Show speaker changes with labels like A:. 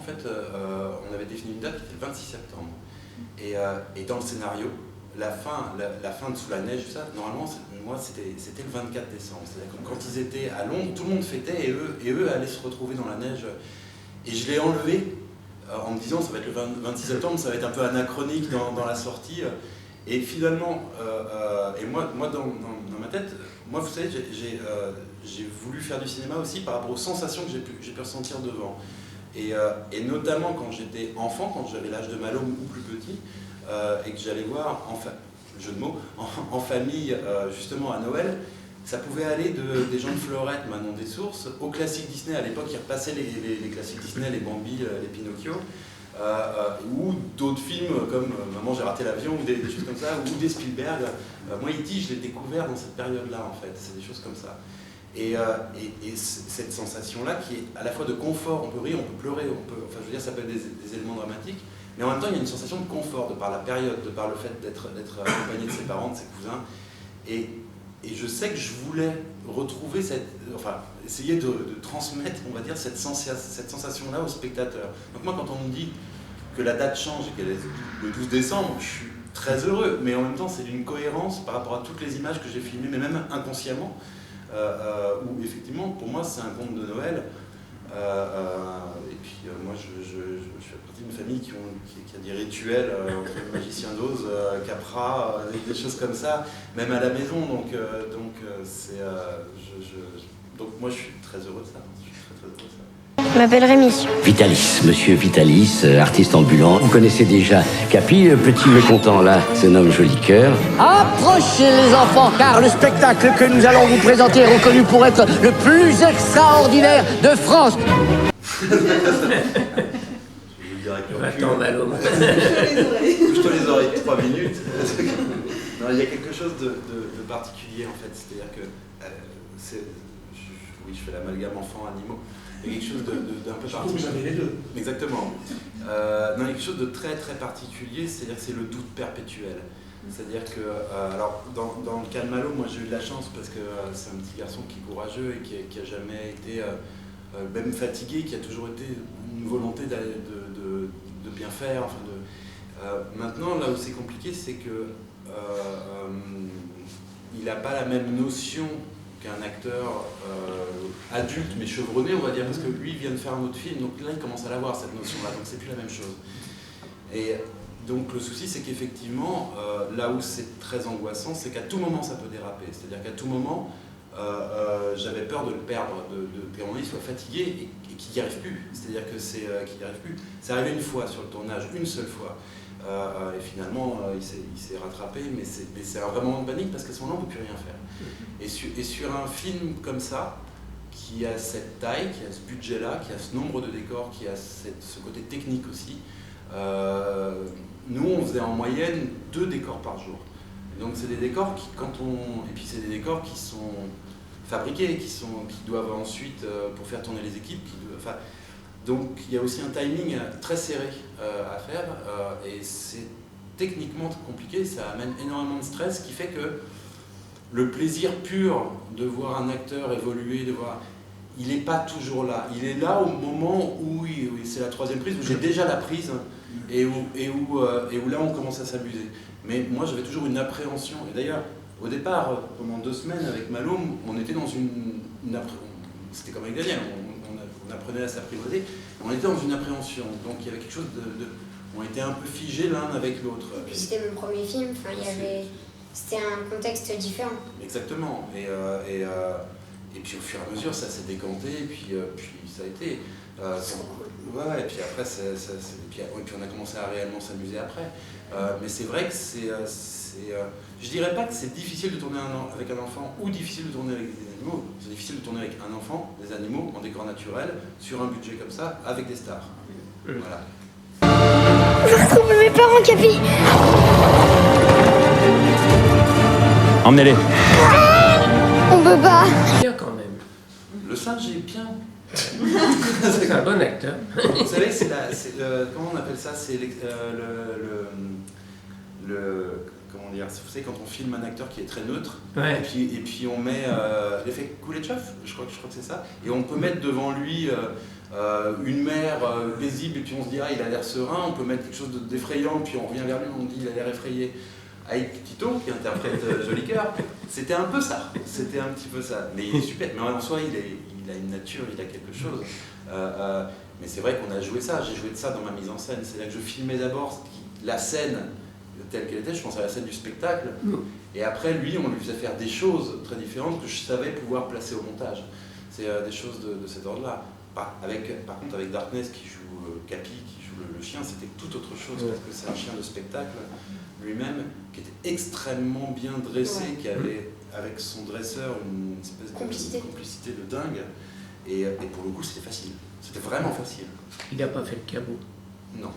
A: fait, on avait défini une date qui était le 26 septembre. Et dans le scénario, la fin de Sous la neige, ça, normalement, moi, c'était le 24 décembre. C'est-à-dire que quand ils étaient à Londres, tout le monde fêtait et eux allaient se retrouver dans la neige. Et je l'ai enlevé en me disant, ça va être le 26 septembre, ça va être un peu anachronique dans la sortie. Et finalement, et moi dans ma tête, moi, vous savez, j'ai voulu faire du cinéma aussi par rapport aux sensations que j'ai pu ressentir devant. Et notamment quand j'étais enfant, quand j'avais l'âge de Malhomme ou plus petit, et que j'allais voir, jeu de mots, en famille, justement à Noël, ça pouvait aller des gens de Fleurette, Manon des Sources, aux classiques Disney. À l'époque, ils repassaient les classiques Disney, les Bambi, les Pinocchio, ou d'autres films comme Maman, j'ai raté l'avion, ou des choses comme ça, ou des Spielberg. Moi, E.T., je l'ai découvert dans cette période-là, en fait. C'est des choses comme ça. Et cette sensation-là, qui est à la fois de confort, on peut rire, on peut pleurer, enfin, je veux dire, ça peut être des éléments dramatiques, mais en même temps, il y a une sensation de confort, de par la période, de par le fait d'être accompagné de ses parents, de ses cousins. Et je sais que je voulais retrouver essayer de transmettre, on va dire, cette sensation-là au spectateur. Donc moi, quand on me dit que la date change et qu'elle est le 12 décembre, je suis très heureux, mais en même temps, c'est d'une cohérence par rapport à toutes les images que j'ai filmées, mais même inconsciemment, où effectivement, pour moi, c'est un conte de Noël. Et puis moi, je fais partie d'une famille qui a des rituels entre le magicien d'Oz, Capra, des choses comme ça, même à la maison. Donc moi, je suis très heureux de ça.
B: Je m'appelle Rémi.
C: Vitalis, monsieur Vitalis, artiste ambulant. Vous connaissez déjà Capi, le petit mécontent là, se nomme Joli Cœur. Approchez les enfants, car le spectacle que nous allons vous présenter est reconnu pour être le plus extraordinaire de France.
D: Attends, Malo.
A: Bouge-toi les oreilles 3 minutes. Non, il y a quelque chose de particulier en fait, c'est-à-dire que oui, je fais l'amalgame enfant-animaux. Il y a quelque chose d'un peu particulier.
E: J'avais les deux.
A: Exactement. Non, il y a quelque chose de très très particulier, c'est-à-dire que c'est le doute perpétuel. C'est-à-dire que, alors dans le cas de Malo, moi j'ai eu de la chance parce que c'est un petit garçon qui est courageux et qui a jamais été même fatigué, qui a toujours été une volonté de bien faire. Enfin maintenant, là où c'est compliqué, c'est que il n'a pas la même notion qu'un acteur adulte mais chevronné, on va dire, parce que lui il vient de faire un autre film, donc là il commence à l'avoir cette notion-là, donc c'est plus la même chose. Et donc le souci c'est qu'effectivement, là où c'est très angoissant, c'est qu'à tout moment ça peut déraper, c'est-à-dire qu'à tout moment, j'avais peur de le perdre, qu'à un moment il soit fatigué et qu'il n'y arrive plus, c'est-à-dire que qu'il n'y arrive plus. C'est arrivé une fois sur le tournage, une seule fois. Et finalement, il s'est rattrapé, mais c'est un vrai moment de panique parce qu'à ce moment-là, on ne peut plus rien faire. Et sur un film comme ça, qui a cette taille, qui a ce budget-là, qui a ce nombre de décors, qui a ce côté technique aussi, nous, on faisait en moyenne 2 décors par jour. Et donc, c'est des décors qui, et puis c'est des décors qui sont fabriqués, qui doivent ensuite, pour faire tourner les équipes, donc il y a aussi un timing très serré à faire et c'est techniquement compliqué, ça amène énormément de stress, qui fait que le plaisir pur de voir un acteur évoluer, il n'est pas toujours là. Il est là au moment où c'est la 3e prise, où j'ai déjà la prise et où là on commence à s'amuser. Mais moi j'avais toujours une appréhension, et d'ailleurs au départ, pendant 2 semaines avec Malhomme, on était dans c'était comme avec Daniel, on apprenait à s'apprivoiser, on était dans une appréhension, donc il y avait quelque chose on était un peu figés l'un avec l'autre.
B: Et puis c'était mon premier film, c'était un contexte différent.
A: Exactement, et puis au fur et à mesure ça s'est décanté, et puis ça a été... ouais, et puis après, puis on a commencé à réellement s'amuser après. Mais c'est vrai que je dirais pas que c'est difficile de tourner avec un enfant ou difficile de tourner avec des animaux. C'est difficile de tourner avec un enfant, des animaux, en décor naturel, sur un budget comme ça, avec des stars. Voilà.
B: Je retrouve mes parents, Capi.
C: Emmenez-les.
B: On peut pas.
D: Bien quand même.
A: Le singe est bien.
D: C'est un bon acteur.
A: Vous savez, comment on appelle ça? C'est comment dire, vous savez, quand on filme un acteur qui est très neutre,
D: Ouais.
A: et puis on met l'effet Kuleshov, je crois que c'est ça, et on peut mettre devant lui une mère paisible, et puis on se dit, ah, il a l'air serein, on peut mettre quelque chose d'effrayant, puis on revient vers lui, on dit, il a l'air effrayé. Avec Tito, qui interprète Jolicoeur, c'était un peu ça, c'était un petit peu ça. Mais il est super, mais en soi, il a une nature, il a quelque chose. Mais c'est vrai qu'on a joué ça, j'ai joué de ça dans ma mise en scène. C'est là que je filmais d'abord la scène telle qu'elle était, je pense à la scène du spectacle, et après, lui, on lui faisait faire des choses très différentes que je savais pouvoir placer au montage. C'est des choses de cet ordre-là. Par contre, avec Darkness, qui joue Capi, qui joue le chien, c'était tout autre chose, parce que c'est un chien de spectacle lui-même, qui était extrêmement bien dressé, qui avait, avec son dresseur, une espèce de complicité de dingue. Et pour le coup, c'était facile. C'était vraiment facile.
D: Il n'a pas fait le cabot.
A: Non.